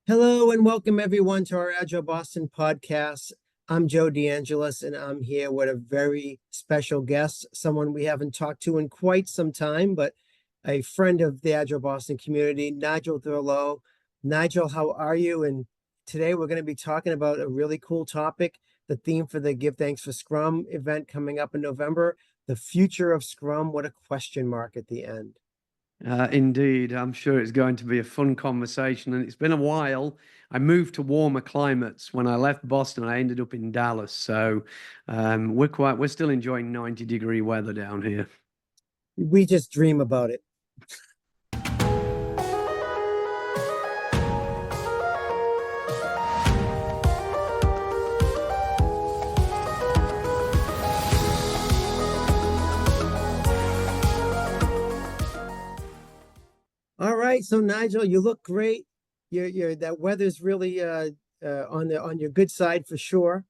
Hello and welcome everyone to our Agile Boston podcast. I'm Joe DeAngelis and I'm here with a very special guest, someone we haven't talked to in quite some time, but a friend of the Agile Boston community, Nigel Thurlow. Nigel, how are you? And today we're going to be talking about a really cool topic, the theme for the Give Thanks for Scrum event coming up in November, the future of Scrum. What a question mark at the end. Indeed, I'm sure it's going to be a fun conversation. And it's been a while. I moved to warmer climates. When I left Boston, I ended up in Dallas. So we're still enjoying 90-degree weather down here. We just dream about it. All right, so Nigel, you look great. You're that weather's really on your good side for sure.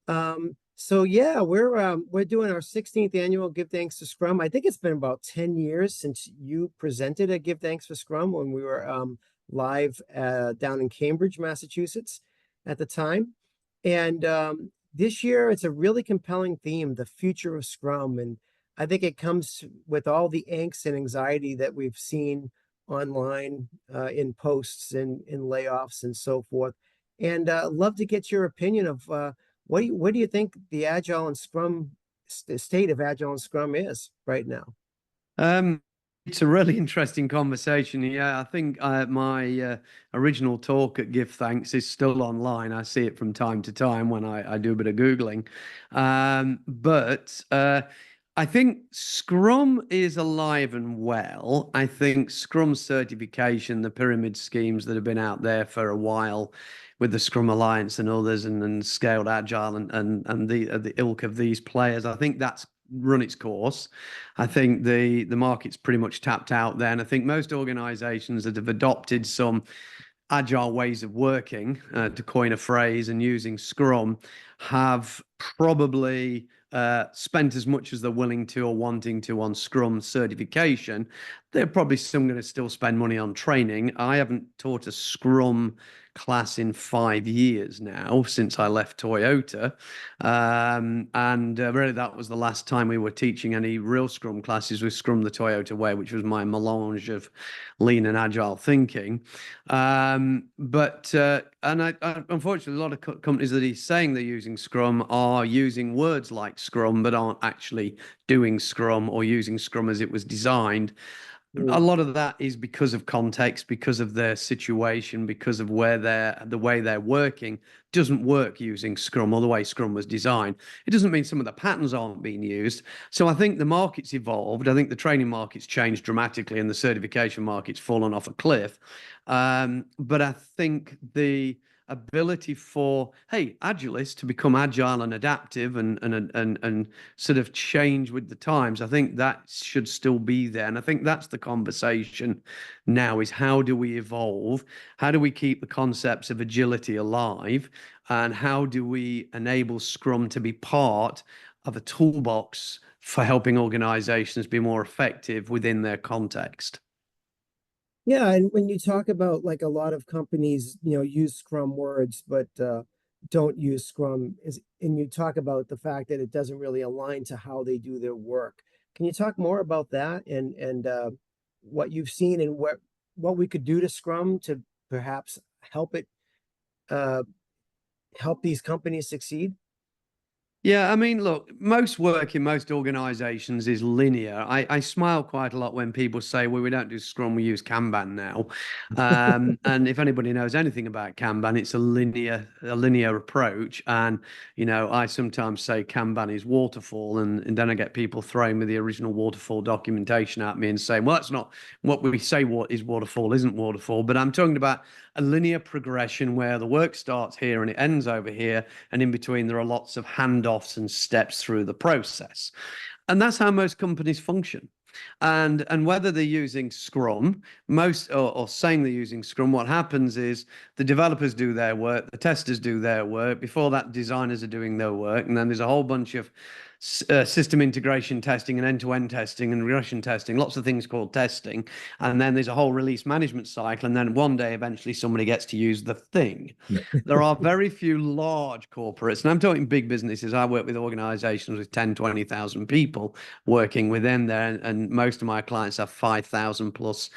So yeah, we're doing our 16th annual Give Thanks to Scrum. I think it's been about 10 years since you presented a Give Thanks for Scrum when we were live down in Cambridge, Massachusetts at the time. And this year it's a really compelling theme, the future of Scrum. And I think it comes with all the angst and anxiety that we've seen online in posts and in layoffs and so forth. And love to get your opinion of what do you think the Agile and Scrum state of Agile and Scrum is right now? Um, it's a really interesting conversation. Yeah, I think my original talk at Give Thanks is still online. I see it from time to time when I do a bit of Googling. But I think Scrum is alive and well. I think Scrum certification, the pyramid schemes that have been out there for a while with the Scrum Alliance and others and Scaled Agile and the ilk of these players, I think that's run its course. I think the market's pretty much tapped out there. And I think most organizations that have adopted some agile ways of working, to coin a phrase, and using Scrum, have probably spent as much as they're willing to or wanting to on Scrum certification. They're probably still going to still spend money on training. I haven't taught a Scrum class in 5 years now since I left Toyota. And really, that was the last time we were teaching any real Scrum classes with Scrum the Toyota way, which was my melange of lean and agile thinking. Unfortunately, a lot of companies that he's saying they're using Scrum are using words like Scrum, but aren't actually doing Scrum or using Scrum as it was designed. A lot of that is because of context, because of their situation, because of the way they're working doesn't work using Scrum or the way Scrum was designed. It doesn't mean some of the patterns aren't being used. So I think the market's evolved. I think the training market's changed dramatically and the certification market's fallen off a cliff. But I think the ability for agilists to become agile and adaptive and sort of change with the times, I think that should still be there. And I think that's the conversation now, is how do we evolve? How do we keep the concepts of agility alive? And how do we enable Scrum to be part of a toolbox for helping organizations be more effective within their context? Yeah, and when you talk about like a lot of companies, use Scrum words, but don't use Scrum, and you talk about the fact that it doesn't really align to how they do their work. Can you talk more about that and what you've seen and what we could do to Scrum to perhaps help it uh, help these companies succeed? Yeah, I mean, look, most work in most organizations is linear. I smile quite a lot when people say, well, we don't do Scrum, we use Kanban now. And if anybody knows anything about Kanban, it's a linear approach. And, I sometimes say Kanban is waterfall, and then I get people throwing me the original waterfall documentation at me and saying, well, that's not what we say what is waterfall, isn't waterfall. But I'm talking about a linear progression where the work starts here and it ends over here. And in between, there are lots of handoffs and steps through the process. And that's how most companies function. And whether they're using Scrum, or saying they're using Scrum, what happens is the developers do their work, the testers do their work. Before that, designers are doing their work, and then there's a whole bunch of system integration testing and end-to-end testing and regression testing, lots of things called testing. And then there's a whole release management cycle. And then one day, eventually, somebody gets to use the thing. There are very few large corporates, and I'm talking big businesses. I work with organizations with 10, 20,000 people working within there. And most of my clients have 5,000 plus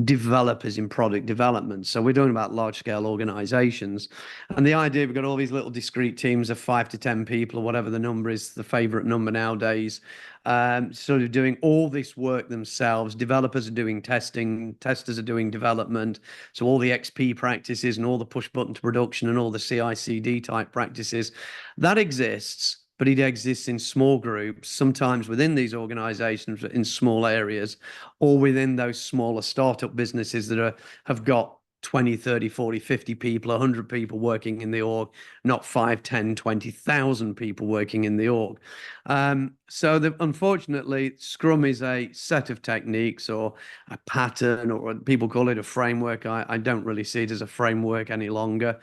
developers in product development. So we're talking about large scale organizations. And the idea, we've got all these little discrete teams of 5 to 10 people, or whatever the number is, the favorite number nowadays, sort of doing all this work themselves. Developers are doing testing, testers are doing development. So all the XP practices and all the push button to production and all the CI/CD type practices, that exists. But it exists in small groups, sometimes within these organizations in small areas, or within those smaller startup businesses that have got 20, 30, 40, 50 people, 100 people working in the org, not 5, 10, 20,000 people working in the org. Unfortunately, Scrum is a set of techniques or a pattern, or people call it a framework. I don't really see it as a framework any longer.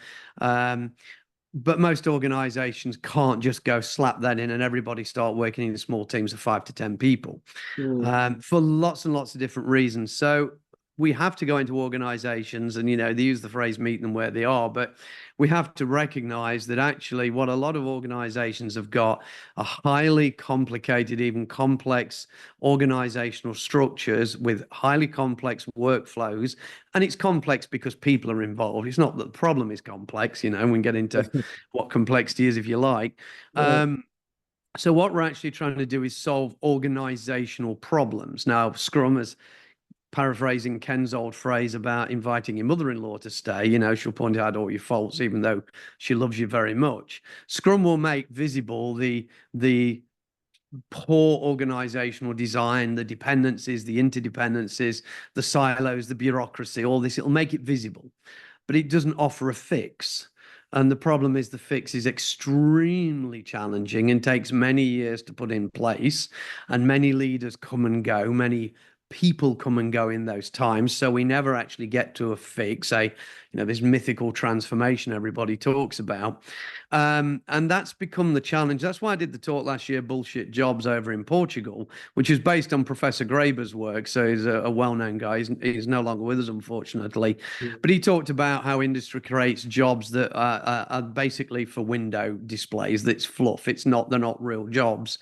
But most organizations can't just go slap that in and everybody start working in small teams of 5 to 10 people, for lots and lots of different reasons. So we have to go into organizations and, they use the phrase meet them where they are, but we have to recognize that actually what a lot of organizations have got are highly complicated, even complex organizational structures with highly complex workflows. And it's complex because people are involved. It's not that the problem is complex, we can get into what complexity is if you like. So what we're actually trying to do is solve organizational problems. Now, Scrum is, paraphrasing Ken's old phrase about inviting your mother-in-law to stay, she'll point out all your faults, even though she loves you very much. Scrum will make visible the poor organizational design, the dependencies, the interdependencies, the silos, the bureaucracy, all this. It'll make it visible, but it doesn't offer a fix. And the problem is the fix is extremely challenging and takes many years to put in place. And many leaders come and go, many people come and go in those times. So we never actually get to a fix, this mythical transformation everybody talks about. And that's become the challenge. That's why I did the talk last year, Bullshit Jobs, over in Portugal, which is based on Professor Graeber's work. So he's a well-known guy. He's no longer with us, unfortunately. But he talked about how industry creates jobs that are basically for window displays. That's fluff. They're not real jobs.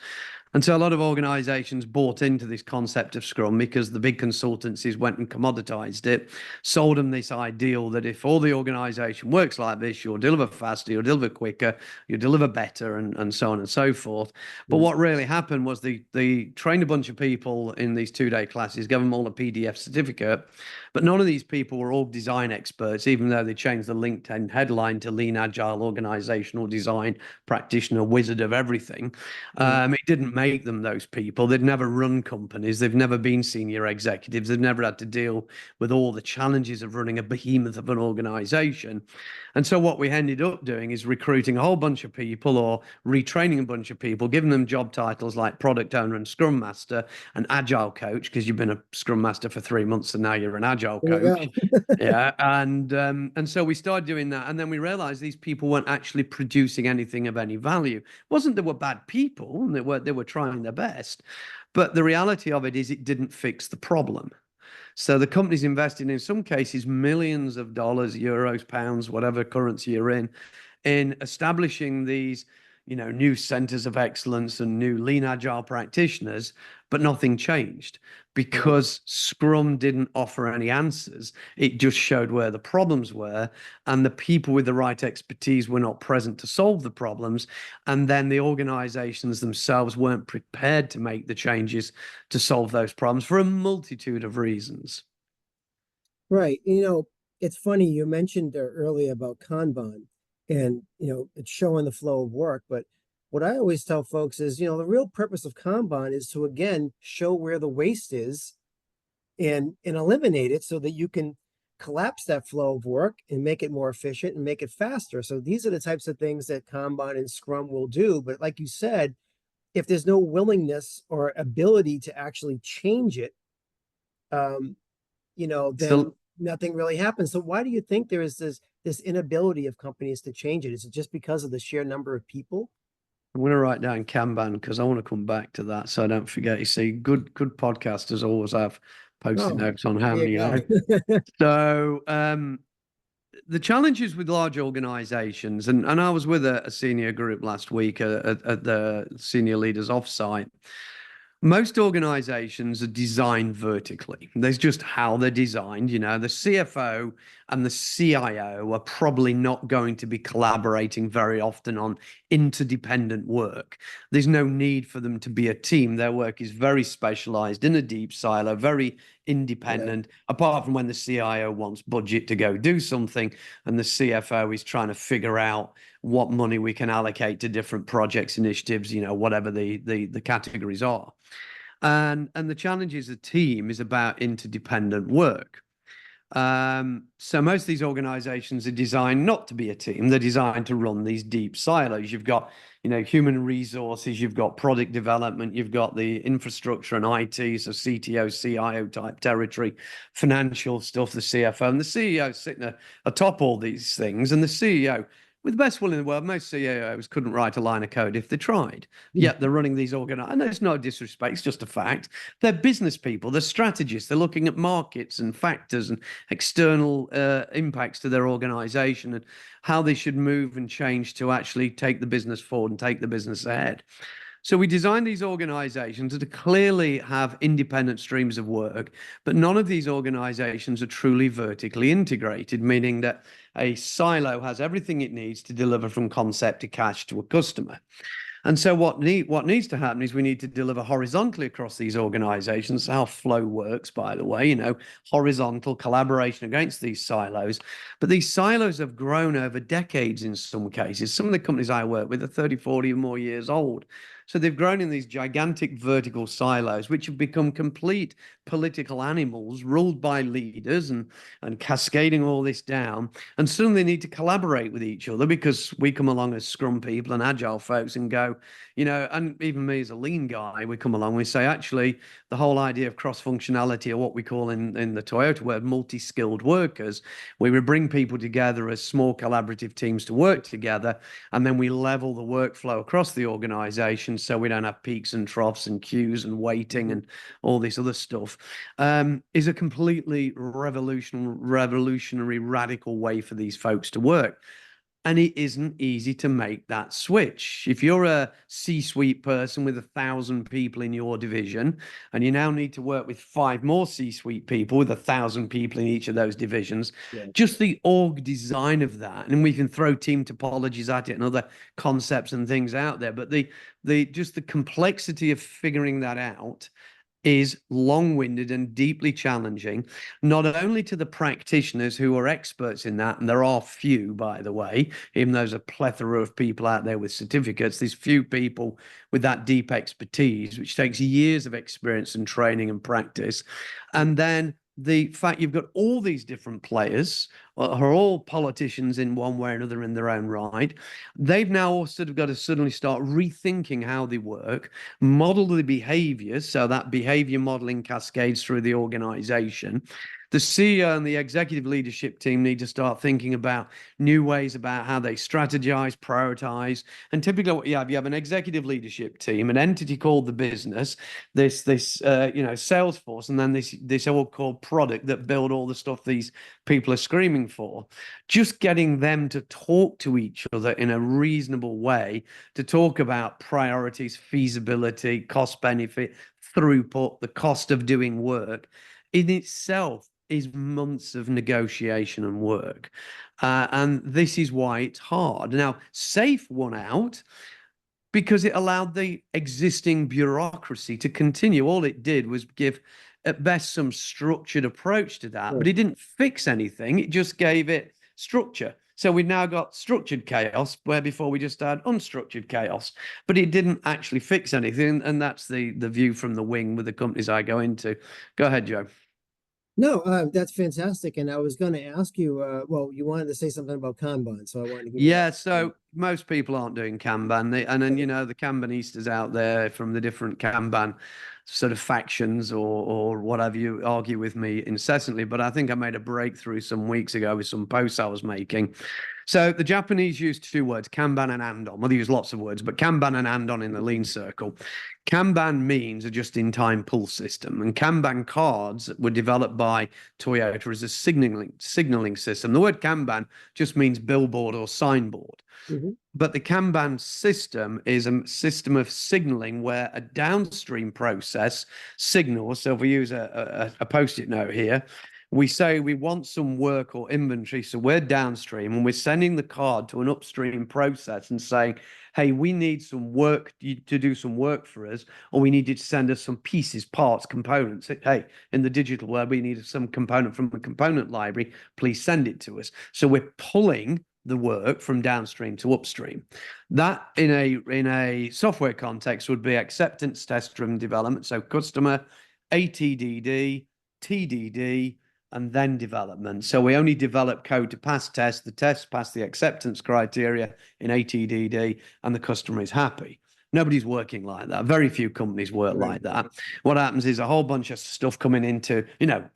And so a lot of organizations bought into this concept of Scrum because the big consultancies went and commoditized it, sold them this ideal that if all the organization works like this, you'll deliver faster, you'll deliver quicker, you'll deliver better, and so on and so forth. But what really happened was they trained a bunch of people in these 2-day classes, gave them all a PDF certificate, but none of these people were all design experts, even though they changed the LinkedIn headline to Lean Agile Organizational Design Practitioner, Wizard of Everything. It didn't make them those people. They'd never run companies. They've never been senior executives. They've never had to deal with all the challenges of running a behemoth of an organization. And so what we ended up doing is recruiting a whole bunch of people or retraining a bunch of people, giving them job titles like product owner and scrum master and agile coach, because you've been a scrum master for 3 months and now you're an agile coach. Yeah. And so we started doing that. And then we realized these people weren't actually producing anything of any value. It wasn't they were bad people, and they were trying their best. But the reality of it is it didn't fix the problem. So the company's invested in some cases millions of dollars, euros, pounds, whatever currency you're in establishing these, new centers of excellence and new lean agile practitioners, but nothing changed because Scrum didn't offer any answers. It just showed where the problems were, and the people with the right expertise were not present to solve the problems. And then the organizations themselves weren't prepared to make the changes to solve those problems for a multitude of reasons. Right. It's funny, you mentioned earlier about Kanban and, it's showing the flow of work. But what I always tell folks is, the real purpose of Kanban is to, again, show where the waste is and eliminate it so that you can collapse that flow of work and make it more efficient and make it faster. So these are the types of things that Kanban and Scrum will do. But like you said, if there's no willingness or ability to actually change it, then nothing really happens. So why do you think there is this inability of companies to change it? Is it just because of the sheer number of people? I'm going to write down Kanban because I want to come back to that so I don't forget. You see, good podcasters always have post-it Oh, notes on how there many you go. hours. So the challenges with large organizations, and I was with a senior group last week at the senior leaders offsite. Most organizations are designed vertically. There's just how they're designed. You know, the CFO and the CIO are probably not going to be collaborating very often on interdependent work. There's no need for them to be a team. Their work is very specialized in a deep silo, very Yeah. independent, apart from when the CIO wants budget to go do something and the CFO is trying to figure out what money we can allocate to different projects, initiatives, you know, whatever the categories are. And the challenge as a team is about interdependent work. So most of these organizations are designed not to be a team. They're designed to run these deep silos. You've got, you know, human resources, you've got product development, you've got the infrastructure and IT, so CTO, CIO type territory, financial stuff, the CFO, and the CEO sitting atop all these things. And the CEO, with the best will in the world, most CEOs couldn't write a line of code if they tried. Yet they're running these organizations. And it's no disrespect, it's just a fact. They're business people, they're strategists, they're looking at markets and factors and external impacts to their organization and how they should move and change to actually take the business forward and take the business ahead. So we design these organizations to clearly have independent streams of work, but none of these organizations are truly vertically integrated, meaning that a silo has everything it needs to deliver from concept to cash to a customer. And so what needs to happen is we need to deliver horizontally across these organizations. How flow works, by the way, you know, horizontal collaboration against these silos. But these silos have grown over decades in some cases. Some of the companies I work with are 30, 40 or more years old. So they've grown in these gigantic vertical silos, which have become complete political animals ruled by leaders and cascading all this down. And suddenly they need to collaborate with each other because we come along as Scrum people and Agile folks and go, you know, and even me as a lean guy, we come along, we say, actually, the whole idea of cross-functionality, or what we call in the Toyota word, multi-skilled workers, we would bring people together as small collaborative teams to work together, and then we level the workflow across the organization so we don't have peaks and troughs and queues and waiting and all this other stuff, is a completely revolutionary, radical way for these folks to work. And it isn't easy to make that switch. If you're a C-suite person with 1,000 people in your division, and you now need to work with 5 more C-suite people with 1,000 people in each of those divisions, Yeah. just the org design of that, and we can throw team topologies at it and other concepts and things out there, but just the complexity of figuring that out is long-winded and deeply challenging, not only to the practitioners who are experts in that, and there are few, by the way, even though there's a plethora of people out there with certificates, there's few people with that deep expertise, which takes years of experience and training and practice. And then the fact you've got all these different players who are all politicians in one way or another in their own right. They've now sort of got to suddenly start rethinking how they work, model the behaviors, so that behavior modeling cascades through the organization. The CEO and the executive leadership team need to start thinking about new ways about how they strategize, prioritize. And typically what you have an executive leadership team, an entity called the business, this you know, Salesforce, and then this old called product that build all the stuff these people are screaming for. Just getting them to talk to each other in a reasonable way, to talk about priorities, feasibility, cost benefit, throughput, the cost of doing work in itself is months of negotiation and work. And this is why it's hard. Now, SAFe won out because it allowed the existing bureaucracy to continue. All it did was give, at best, some structured approach to that, but it didn't fix anything. It just gave it structure. So we've now got structured chaos, where before we just had unstructured chaos, but it didn't actually fix anything. And that's the view from the wing with the companies I go into. Go ahead, Joe. No, that's fantastic. And I was going to ask you, well, you wanted to say something about Kanban, so I wanted to give you that. Yeah, so most people aren't doing Kanban. And then, you know, the Kanbanistas out there from the different Kanban sort of factions or whatever, you argue with me incessantly. But I think I made a breakthrough some weeks ago with some posts I was making. So the Japanese use two words, Kanban and Andon. Well, they use lots of words, but Kanban and Andon in the lean circle. Kanban means a just-in-time pull system, and Kanban cards were developed by Toyota as a signaling system. The word Kanban just means billboard or signboard. But the Kanban system is a system of signaling where a downstream process signals. So if we use a post-it note here, we say we want some work or inventory. So we're downstream and we're sending the card to an upstream process and saying, hey, we need some work to do some work for us, or we need you to send us some pieces, parts, components. Hey, in the digital world, we need some component from a component library. Please send it to us. So we're pulling the work from downstream to upstream. That in a software context would be acceptance test driven development. So customer, ATDD, TDD, and then development. So we only develop code to pass tests. The tests pass the acceptance criteria in ATDD, and the customer is happy. Nobody's working like that. Very few companies work like that. What happens is a whole bunch of stuff coming into,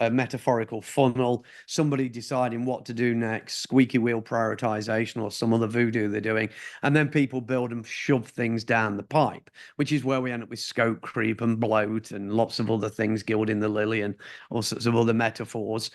a metaphorical funnel, somebody deciding what to do next, squeaky wheel prioritization or some other voodoo they're doing. And then people build and shove things down the pipe, which is where we end up with scope creep and bloat and lots of other things, gilding the lily and all sorts of other metaphors.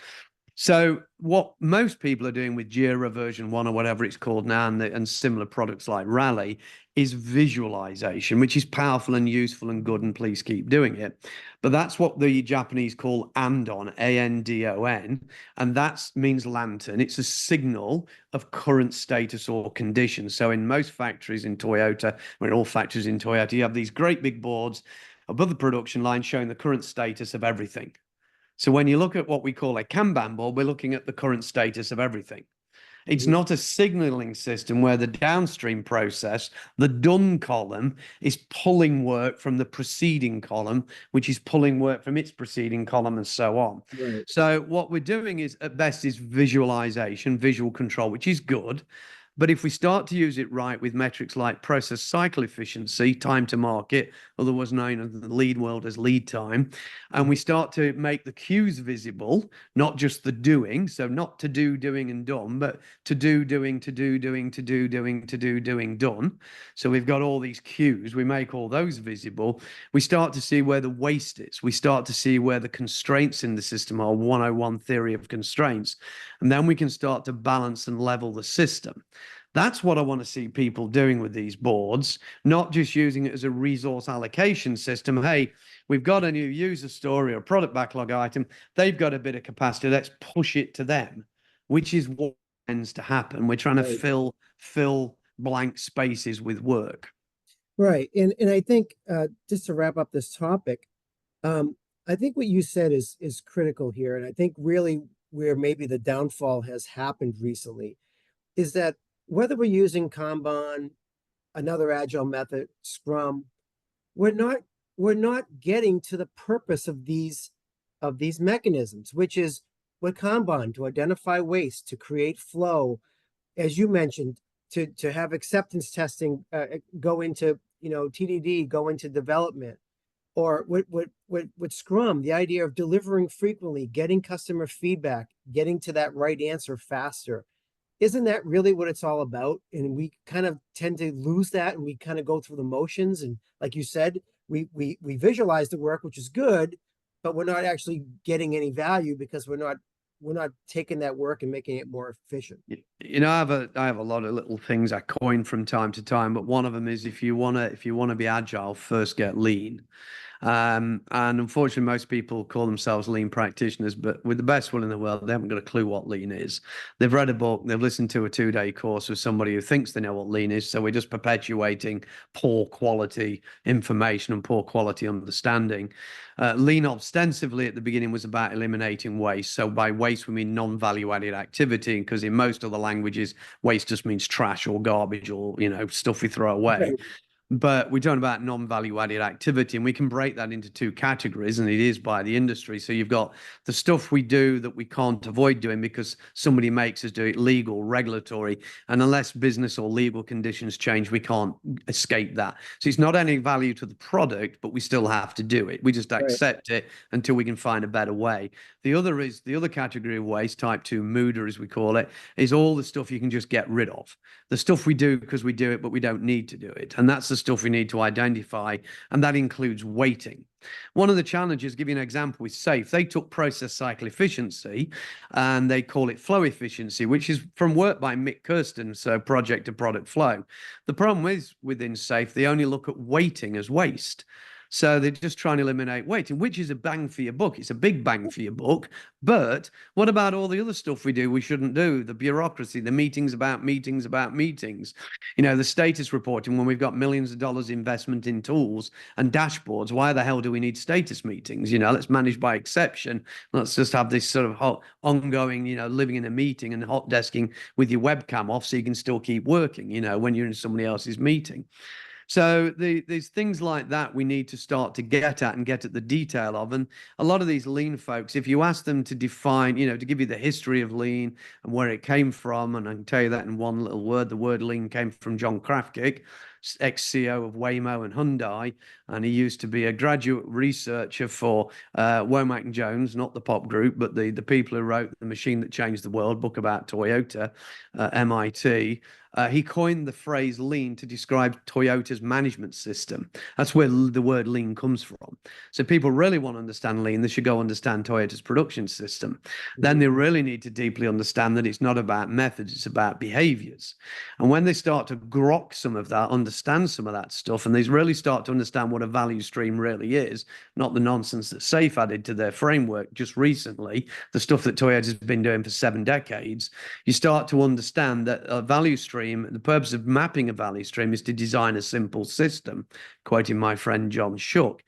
So what most people are doing with Jira version 1 or whatever it's called now, and similar products like Rally, is visualization, which is powerful and useful and good, and please keep doing it. But that's what the Japanese call Andon, ANDON, and that means lantern. It's a signal of current status or condition. So in most factories in Toyota, or in all factories in Toyota, you have these great big boards above the production line showing the current status of everything. So when you look at what we call a Kanban board, we're looking at the current status of everything. It's not a signaling system where the downstream process, the done column, is pulling work from the preceding column, which is pulling work from its preceding column, and so on. Right. So what we're doing is, at best, is visualization, visual control, which is good. But if we start to use it right with metrics like process cycle efficiency, time to market, otherwise known in the lead world as lead time, and we start to make the cues visible, not just the doing, so not to do, doing, and done, but to do, doing, to do, doing, to do, doing, to do, doing, done. So we've got all these cues, we make all those visible. We start to see where the waste is. We start to see where the constraints in the system are, 101 theory of constraints. And then we can start to balance and level the system. That's what I want to see people doing with these boards, not just using it as a resource allocation system. Hey, we've got a new user story or product backlog item. They've got a bit of capacity. Let's push it to them, which is what tends to happen. We're trying to fill blank spaces with work. Right. And I think just to wrap up this topic, I think what you said is critical here. And I think really where maybe the downfall has happened recently is that whether we're using Kanban, another agile method, Scrum, we're not getting to the purpose of these mechanisms, which is what Kanban, to identify waste, to create flow, as you mentioned, to have acceptance testing go into TDD, go into development, or with Scrum, the idea of delivering frequently, getting customer feedback, getting to that right answer faster. Isn't that really what it's all about? And we kind of tend to lose that, and we kind of go through the motions. And like you said, we visualize the work, which is good, but we're not actually getting any value because we're not taking that work and making it more efficient. I have a lot of little things I coin from time to time, but one of them is if you wanna be agile, first get lean. And unfortunately, most people call themselves lean practitioners, but with the best will in the world, they haven't got a clue what lean is. They've read a book, they've listened to a 2-day course with somebody who thinks they know what lean is. So we're just perpetuating poor quality information and poor quality understanding. Lean ostensibly at the beginning was about eliminating waste. So by waste, we mean non-value added activity, because in most other languages, waste just means trash or garbage or, stuff we throw away. Right. But we're talking about non-value added activity, and we can break that into two categories, and it is by the industry. So you've got the stuff we do that we can't avoid doing because somebody makes us do it, legal, regulatory, and unless business or legal conditions change, we can't escape that. So it's not any value to the product, but we still have to do it. We just Right. accept it until we can find a better way. The other category of waste, type 2 mooder, as we call it, is all the stuff you can just get rid of. The stuff we do because we do it, but we don't need to do it. And that's the stuff we need to identify. And that includes waiting. One of the challenges, give you an example with SAFe, they took process cycle efficiency and they call it flow efficiency, which is from work by Mick Kirsten, so project to product flow. The problem is within SAFe, they only look at waiting as waste. So they're just trying to eliminate waiting, which is a bang for your buck. It's a big bang for your buck. But what about all the other stuff we do we shouldn't do? The bureaucracy, the meetings about meetings about meetings, the status reporting when we've got millions of dollars investment in tools and dashboards. Why the hell do we need status meetings? Let's manage by exception. Let's just have this sort of hot, ongoing, living in a meeting and hot desking with your webcam off so you can still keep working, when you're in somebody else's meeting. So there's things like that we need to start to get at and get at the detail of. And a lot of these lean folks, if you ask them to define, to give you the history of lean and where it came from, and I can tell you that in one little word, the word lean came from John Krafkic, ex-CEO of Waymo and Hyundai, and he used to be a graduate researcher for Womack and Jones, not the pop group, but the people who wrote The Machine That Changed the World, book about Toyota, MIT. He coined the phrase lean to describe Toyota's management system. That's where the word lean comes from. So people really want to understand lean, they should go understand Toyota's production system. Then they really need to deeply understand that it's not about methods, it's about behaviors. And when they start to grok some of that, understand some of that stuff, and they really start to understand what a value stream really is, not the nonsense that SAFe added to their framework just recently, the stuff that Toyota's been doing for 7 decades, you start to understand that a value stream, the purpose of mapping a value stream is to design a simple system, quoting my friend John Shook.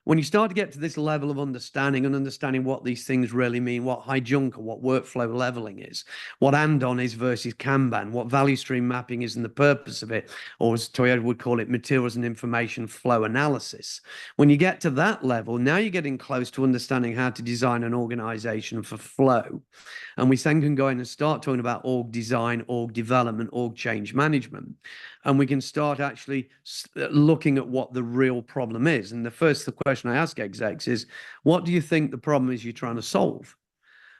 When you start to get to this level of understanding and understanding what these things really mean, what hijunka, what workflow leveling is, what Andon is versus Kanban, what value stream mapping is and the purpose of it, or as Toyota would call it, materials and information flow analysis. When you get to that level, now you're getting close to understanding how to design an organization for flow. And we then can go in and start talking about org design, org development, org change management. And we can start actually looking at what the real problem is. And the question I ask execs is, what do you think the problem is you're trying to solve?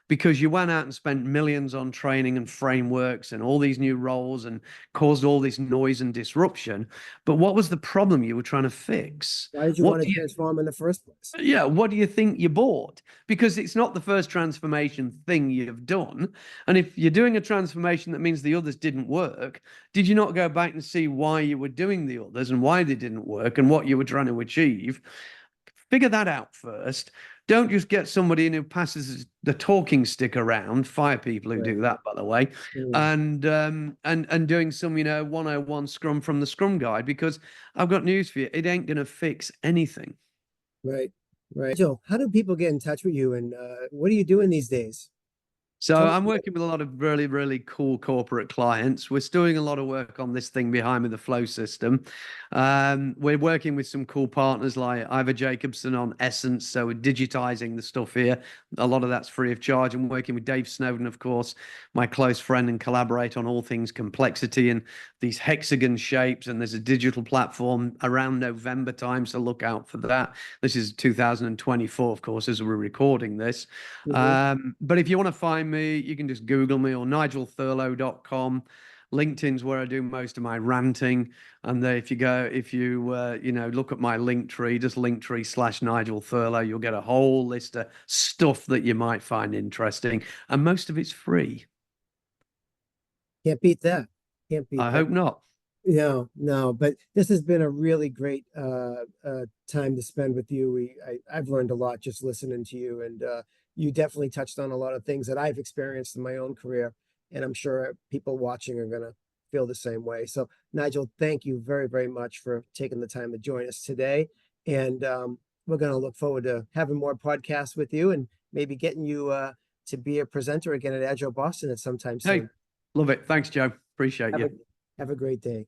Because you went out and spent millions on training and frameworks and all these new roles and caused all this noise and disruption. But what was the problem you were trying to fix? Why did you want to transform in the first place? Yeah, what do you think you bought? Because it's not the first transformation thing you've done. And if you're doing a transformation that means the others didn't work, did you not go back and see why you were doing the others and why they didn't work and what you were trying to achieve? Figure that out first. Don't just get somebody in who passes the talking stick around. Fire people who do that, by the way, and doing some 101 Scrum from the Scrum Guide, because I've got news for you. It ain't gonna fix anything. Right. Joe, how do people get in touch with you, and what are you doing these days? So I'm working with a lot of really, really cool corporate clients. We're still doing a lot of work on this thing behind me, the flow system. We're working with some cool partners like Ivor Jacobson on Essence. So we're digitizing the stuff here. A lot of that's free of charge. I'm working with Dave Snowden, of course, my close friend, and collaborate on all things complexity and these hexagon shapes. And there's a digital platform around November time, so look out for that. This is 2024, of course, as we're recording this. But if you want to find me, you can just Google me or nigelthurlow.com. LinkedIn's where I do most of my ranting. And if you look at my link tree, just linktree/Nigel Thurlow, you'll get a whole list of stuff that you might find interesting. And most of it's free. Can't beat that. I hope not. No, but this has been a really great time to spend with you. I've learned a lot just listening to you, and you definitely touched on a lot of things that I've experienced in my own career, and I'm sure people watching are going to feel the same way. So, Nigel, thank you very, very much for taking the time to join us today, and we're going to look forward to having more podcasts with you and maybe getting you to be a presenter again at Agile Boston at some time soon. Hey, love it. Thanks, Joe. Appreciate you. Have a great day.